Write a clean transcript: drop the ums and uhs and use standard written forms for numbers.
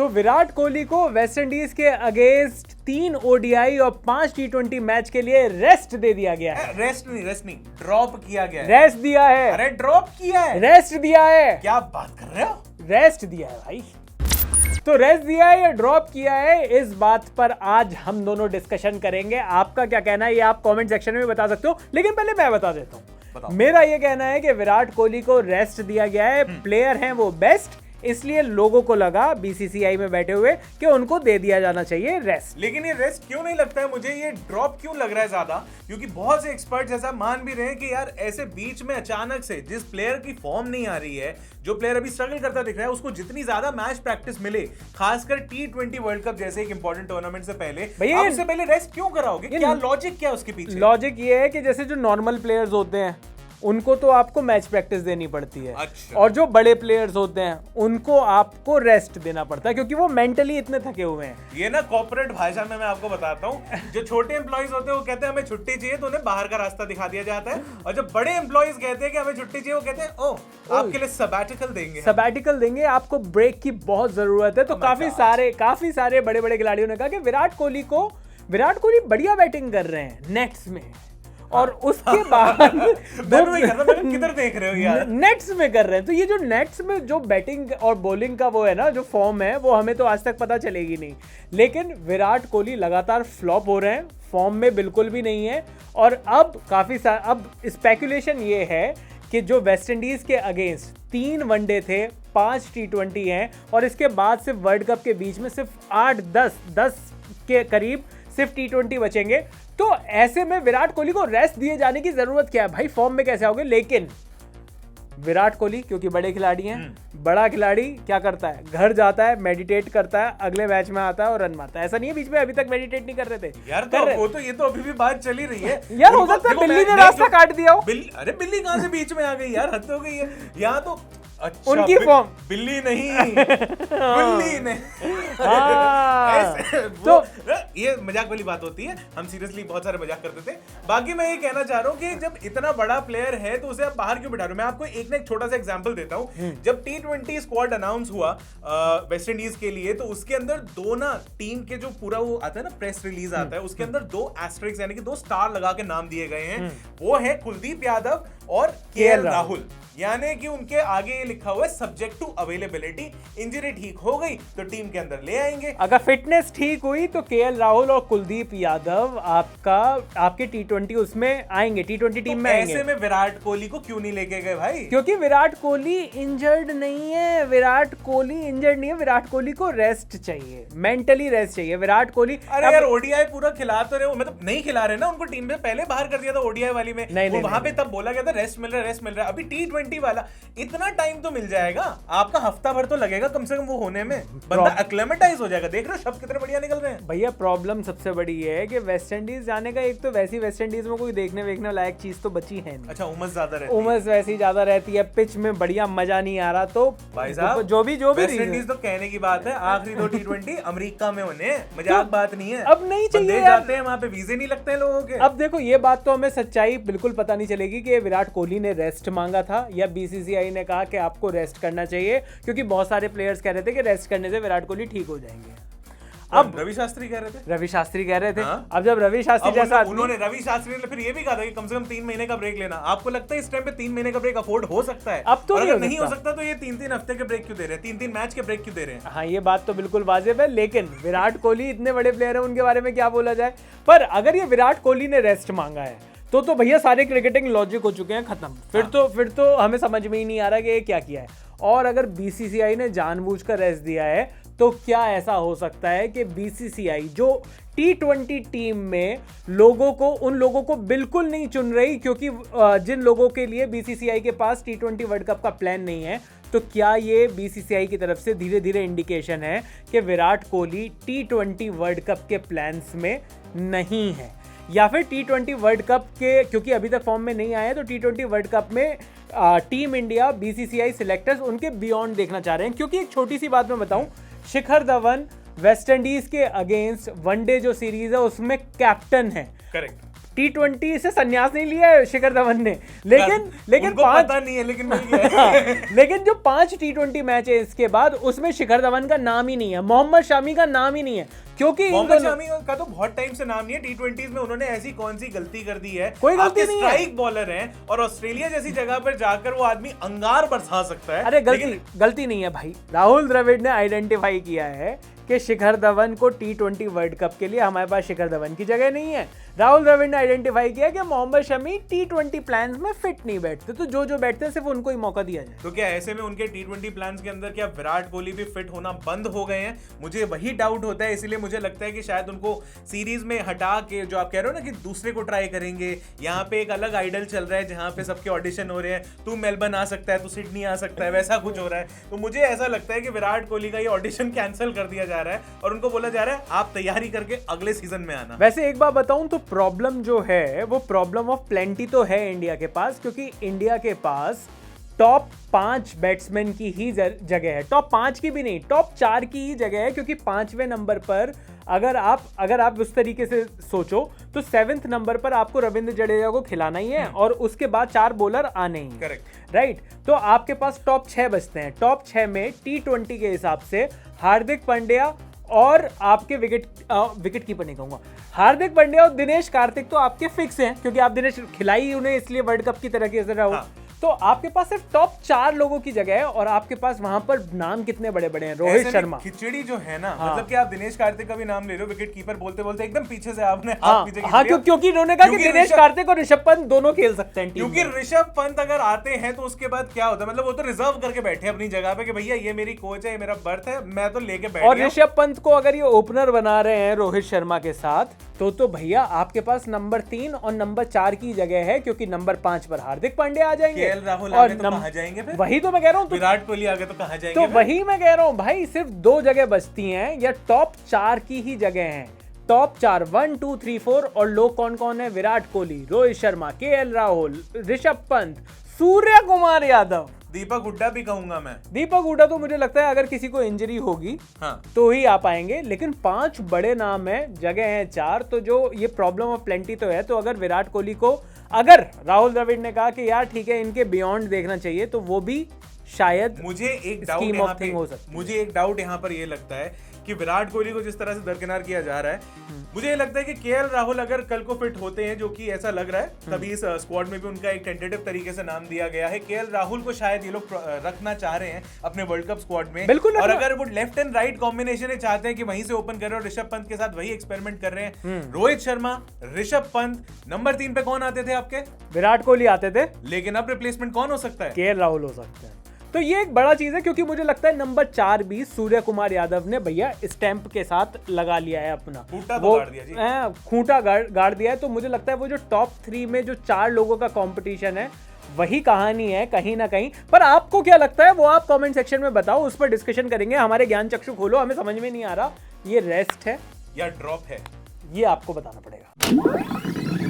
तो विराट कोहली को West Indies के अगेंस्ट 3 ओडीआई और 5 टी20 मैच के लिए रेस्ट दे दिया गया है। रेस्ट नहीं, ड्रॉप किया गया है। रेस्ट दिया है। अरे ड्रॉप किया है, रेस्ट दिया है। क्या बात कर रहे हो? रेस्ट दिया है भाई। तो रेस्ट दिया है या ड्रॉप किया है, इस बात पर आज हम दोनों डिस्कशन करेंगे। आपका क्या कहना है ये आप कमेंट सेक्शन में बता सकते हो, लेकिन पहले मैं बता देता हूं। मेरा ये कहना है कि विराट कोहली को रेस्ट दिया गया है। प्लेयर हैं वो बेस्ट, इसलिए लोगों को लगा बीसीसीआई में बैठे हुए कि उनको दे दिया जाना चाहिए रेस्ट। लेकिन ये रेस्ट क्यों नहीं लगता है मुझे, ये ड्रॉप क्यों लग रहा है ज्यादा? क्योंकि बहुत से एक्सपर्ट्स ऐसा मान भी रहे हैं कि यार ऐसे बीच में अचानक से जिस प्लेयर की फॉर्म नहीं आ रही है, जो प्लेयर अभी स्ट्रगल करता दिख रहा है, उसको जितनी ज्यादा मैच प्रैक्टिस मिले, खासकर T20 वर्ल्ड कप जैसे एक इंपॉर्टेंट टूर्नामेंट से पहले, आप उससे पहले रेस्ट क्यों कराओगे? क्या लॉजिक क्या है उसके पीछे? लॉजिक ये है कि जैसे जो नॉर्मल प्लेयर्स होते हैं उनको तो आपको मैच प्रैक्टिस देनी पड़ती है। अच्छा। और जो बड़े प्लेयर्स होते हैं उनको आपको रेस्ट देना पड़ता है, क्योंकि वो मेंटली इतने थके हुए हैं। ये ना कॉर्पोरेट भाषा में मैं आपको बताता हूँ, जो छोटे एम्प्लॉइज होते हैं वो कहते हैं हमें छुट्टी चाहिए, तो उन्हें बाहर का रास्ता दिखा दिया जाता है। और जब बड़े एम्प्लॉइज कहते हैं कि हमें छुट्टी चाहिए, वो कहते हैं ओह आपके लिए सबैटिकल देंगे, सबैटिकल देंगे, आपको ब्रेक की बहुत जरूरत है। तो काफी सारे बड़े बड़े खिलाड़ियों ने कहा कि विराट कोहली बढ़िया बैटिंग कर रहे हैं नेट्स में, और उसके बाद किधर देख रहे हो यार? नेट्स में कर रहे हैं। तो ये जो नेट्स में जो बैटिंग और बॉलिंग का वो है ना, जो फॉर्म है, वो हमें तो आज तक पता चलेगी नहीं। लेकिन विराट कोहली लगातार फ्लॉप हो रहे हैं, फॉर्म में बिल्कुल भी नहीं है। और अब अब स्पेकुलेशन ये है कि जो वेस्ट इंडीज के अगेंस्ट 3 वनडे थे, 5 T20 हैं, और इसके बाद सिर्फ वर्ल्ड कप के बीच में सिर्फ 8-10 के करीब सिर्फ T20 बचेंगे। तो ऐसे में विराट कोहली को रेस्ट दिए जाने की जरूरत क्या है भाई? फॉर्म में कैसे आओगे? लेकिन विराट कोहली क्योंकि बड़े खिलाड़ी हैं, बड़ा खिलाड़ी क्या करता है, घर जाता है, मेडिटेट करता है, अगले मैच में आता है और रन मारता है। ऐसा नहीं है बीच में अभी तक मेडिटेट नहीं कर रहे थे यार। तो ये तो अभी भी बात चली रही है यार। हो सकता है बिल्ली ने रास्ता काट दिया हो। अरे बिल्ली कहां से बीच में आ गई यार, हद हो गई है यहाँ तो। अच्छा, उनकी फॉर्म बिल्ली नहीं बिल्ली नहीं तो ये मजाक वाली बात होती है, हम सीरियसली बहुत सारे मजाक करते थे। बाकी मैं ये कहना चाह रहा हूँ कि जब इतना बड़ा प्लेयर है तो उसे आप बाहर क्यों बिठा रहे हो? मैं आपको एक छोटा सा एग्जांपल देता हूँ। जब T20 स्क्वाड अनाउंस हुआ वेस्ट इंडीज के लिए, तो उसके अंदर दो ना टीम के जो पूरा वो आता है ना, प्रेस रिलीज आता है, उसके अंदर 2 एस्टेरिक्स यानी कि 2 स्टार लगा के नाम दिए गए हैं। वो है कुलदीप यादव और केएल राहुल, यानी कि उनके आगे ये लिखा हुआ है सब्जेक्ट टू अवेलेबिलिटी। इंजरी ठीक हो गई तो टीम के अंदर ले आएंगे। अगर फिटनेस ठीक हुई तो केएल राहुल और कुलदीप यादव आपके T20 उसमें आएंगे, T20 टीम में आएंगे। ऐसे में विराट कोहली को क्यों नहीं लेके गए भाई? क्योंकि विराट कोहली इंजर्ड नहीं है। विराट कोहली को रेस्ट चाहिए, मेंटली रेस्ट चाहिए विराट कोहली। अरे यार ओडीआई पूरा खिला तो रहे हो, मतलब नहीं खिला रहे ना, उनको टीम में पहले बाहर कर दिया था ओडीआई वाली में। वहां पे तब बोला गया था रेस्ट मिल रहा है। अभी T20 वाला इतना टाइम तो मिल जाएगा, आपका हफ्ता भर तो लगेगा कम से कम वो होने में, बंदा एक्लेमेटाइज हो जाएगा। देख रहे हो शब्द कितने बढ़िया निकल रहे हैं भैया। प्रॉब्लम सबसे बड़ी है कि वेस्ट इंडीज जाने का, एक तो वैसी वेस्ट इंडीज में कोई देखने लायक चीज तो बची है नहीं। अच्छा, उमस ज्यादा रहती है। उमस वैसी ज्यादा रहती है, पिच में बढ़िया मजा नहीं आ रहा। तो भाई साहब जो भी वेस्ट इंडीज तो कहने की बात है, आखिरी 2 T20 अमेरिका में होने, मजाक बात नहीं है। अब नहीं चाहिए जाते हैं वहां पे, वीजे नहीं लगते हैं लोगों के। अब देखो ये बात तो हमें सच्चाई बिल्कुल पता नहीं चलेगी कि विराट कोहली ने रेस्ट मांगा था या बीसीसीआई ने कहा कि आपको रेस्ट करना चाहिए, क्योंकि बहुत सारे प्लेयर्स कह रहे थे कि रेस्ट करने से विराट कोहली ठीक हो जाएंगे। अब रवि शास्त्री कह रहे थे। हाँ? अब जब रवि शास्त्री जैसा उन्होंने रवि शास्त्री ने फिर ये भी कहा था कि कम से कम 3 महीने का ब्रेक लेना। आपको लगता है इस टाइम पे 3 महीने का ब्रेक अफोर्ड हो सकता है? अब तो नहीं हो सकता तो ये 3-3 हफ्ते के ब्रेक क्यों दे रहे हैं, 3-3 मैच के ब्रेक क्यों दे रहे हैं? हाँ, ये बात तो बिल्कुल वाजिब है। लेकिन विराट कोहली इतने बड़े प्लेयर है, उनके बारे में क्या बोला जाए। पर अगर ये विराट कोहली ने रेस्ट मांगा है तो भैया सारे क्रिकेटिंग लॉजिक हो चुके हैं खत्म। फिर तो हमें समझ में ही नहीं आ रहा कि ये क्या किया है। और अगर बीसीसीआई ने जानबूझकर रेस्ट दिया है तो क्या ऐसा हो सकता है कि बीसीसीआई जो T20 टीम में उन लोगों को बिल्कुल नहीं चुन रही, क्योंकि जिन लोगों के लिए बीसीसीआई के पास T20 वर्ल्ड कप का प्लान नहीं है, तो क्या ये बीसीसीआई की तरफ से धीरे धीरे इंडिकेशन है कि Virat Kohli T20 world cup के प्लान्स में नहीं है? या फिर T20 वर्ल्ड कप के, क्योंकि अभी तक फॉर्म में नहीं आए, तो T20 वर्ल्ड कप में टीम इंडिया बीसीसीआई सिलेक्टर्स उनके बियॉन्ड देखना चाह रहे हैं। क्योंकि एक छोटी सी बात मैं बताऊं, शिखर धवन वेस्ट इंडीज के अगेंस्ट वनडे जो सीरीज है उसमें कैप्टन है। करेक्ट। T20 से संन्यास नहीं लिया है शिखर धवन ने, लेकिन उनको पता नहीं है लेकिन मिल गया है। लेकिन जो 5 T20 मैच है इसके बाद उसमें शिखर धवन का नाम ही नहीं है, मोहम्मद शमी का नाम ही नहीं है, क्योंकि मोहम्मद शमी का तो बहुत टाइम से नाम नहीं है। T20 में उन्होंने ऐसी कौन सी गलती कर दी है? कोई गलती नहीं है। स्ट्राइक बॉलर हैं और ऑस्ट्रेलिया जैसी जगह पर जाकर वो आदमी अंगार बरसा सकता है। अरे गलती नहीं है भाई, राहुल द्रविड़ ने आइडेंटिफाई किया है कि शिखर धवन को T20 वर्ल्ड कप के लिए हमारे पास शिखर धवन की जगह नहीं है। राहुल द्रविड़ ने आइडेंटिफाई किया कि मोहम्मद शमी T20 प्लान्स में फिट नहीं बैठते, तो जो बैठते हैं सिर्फ उनको ही मौका दिया जाए। तो क्या ऐसे में उनके T20 प्लान्स के अंदर क्या विराट कोहली भी फिट होना बंद हो गए हैं? मुझे वही डाउट होता है, इसीलिए मुझे लगता है कि शायद उनको सीरीज में हटा के, जो आप कह रहे हो ना कि दूसरे को ट्राई करेंगे, यहाँ पे एक अलग आइडल चल रहा है जहाँ पे सबके ऑडिशन हो रहे हैं, तू मेलबर्न आ सकता है, तू सिडनी आ सकता है, वैसा कुछ हो रहा है। तो मुझे ऐसा लगता है कि विराट कोहली का ये ऑडिशन कैंसिल कर दिया जा रहा है और उनको बोला जा रहा है आप तैयारी करके अगले सीजन में आना। वैसे एक बात बताऊं तो प्रॉब्लम जो है वो प्रॉब्लम ऑफ प्लेंटी तो है इंडिया के पास, क्योंकि इंडिया के पास टॉप 5 बैट्समैन की ही जगह है, टॉप 5 की भी नहीं, टॉप 4 की ही जगह है, क्योंकि 5वें नंबर पर अगर आप उस तरीके से सोचो तो 7th नंबर पर आपको रविंद्र जडेजा को खिलाना ही है और उसके बाद 4 बॉलर आने ही, करेक्ट, राइट। तो आपके पास टॉप 6 बचते हैं। टॉप 6 में T20 के हिसाब से हार्दिक पांड्या और आपके विकेट कीपर नहीं कहूंगा, हार्दिक पांड्या और दिनेश कार्तिक तो आपके फिक्स हैं, क्योंकि आप दिनेश खिलाई उन्हें इसलिए वर्ल्ड कप की तरह की तरह हो। तो आपके पास सिर्फ टॉप 4 लोगों की जगह है और आपके पास वहां पर नाम कितने बड़े बड़े हैं। रोहित शर्मा, खिचड़ी जो है ना, मतलब कि आप दिनेश कार्तिक का भी नाम ले लो, विकेट कीपर बोलते बोलते एकदम पीछे से आपने हाथ पीछे खींच लिया। क्योंकि इन्होंने कहा कि दिनेश कार्तिक और ऋषभ पंत दोनों खेल सकते हैं टीम में। क्योंकि ऋषभ पंत अगर आते हैं तो उसके बाद क्या होता है, मतलब वो तो रिजर्व करके बैठे अपनी जगह पे कि भैया ये मेरी कोच है, ये मेरा बर्थ है, मैं तो लेके बैठ गया। और ऋषभ पंत को अगर ये ओपनर बना रहे हैं रोहित शर्मा के साथ, तो भैया आपके पास नंबर 3 और नंबर 4 की जगह है, क्योंकि नंबर 5 पर हार्दिक पांड्या आ जाएंगे, केएल राहुल और आगे तो कहां जाएंगे फिर? वही तो मैं कह रहा हूं, विराट कोहली आगे तो कहां जाएंगे? तो वही मैं कह रहा हूं भाई, सिर्फ 2 जगह बचती हैं या टॉप 4 की ही जगह हैं। टॉप 4 1 2 3 4 और लोग कौन कौन है? विराट कोहली, रोहित शर्मा, केएल राहुल, ऋषभ पंत, सूर्य कुमार यादव, दीपक हुड्डा भी कहूंगा मैं। दीपक हुड्डा तो मुझे लगता है अगर किसी को इंजरी होगी तो ही आ पाएंगे, लेकिन 5 बड़े नाम है, जगह है 4, तो जो ये प्रॉब्लम ऑफ प्लेंटी तो है। तो अगर विराट कोहली को, अगर राहुल द्रविड़ ने कहा कि यार ठीक है इनके बियॉन्ड देखना चाहिए, तो वो भी शायद मुझे एक डाउट यहाँ पर ये लगता है कि विराट कोहली को जिस तरह से दरकिनार किया जा रहा है, मुझे ये लगता है कि केएल राहुल अगर कल को फिट होते हैं, जो कि ऐसा लग रहा है, तभी इस स्क्वाड में भी उनका एक टेंटेटिव तरीके से नाम दिया गया है। केएल राहुल को शायद ये लोग रखना चाह रहे हैं अपने वर्ल्ड कप स्क्वाड में, बिल्कुल। और अगर वो लेफ्ट एंड राइट कॉम्बिनेशन चाहते हैं कि वहीं से ओपन कर रहे हैं, और ऋषभ पंत के साथ वही एक्सपेरिमेंट कर रहे हैं। रोहित शर्मा, ऋषभ पंत, नंबर 3 पे कौन आते थे आपके? विराट कोहली आते थे, लेकिन अब रिप्लेसमेंट कौन हो सकता है? केएल राहुल हो सकते हैं। तो ये एक बड़ा चीज है, क्योंकि मुझे लगता है नंबर 4 भी सूर्य कुमार यादव ने भैया स्टैंप के साथ लगा लिया है अपना, खूंटा गाड़ दिया है। तो मुझे लगता है वो जो टॉप 3 में जो 4 लोगों का कंपटीशन है, वही कहानी है कहीं ना कहीं। पर आपको क्या लगता है वो आप कमेंट सेक्शन में बताओ, उस पर डिस्कशन करेंगे। हमारे ज्ञान चक्षु खोलो, हमें समझ में नहीं आ रहा ये रेस्ट है या ड्रॉप है, ये आपको बताना पड़ेगा।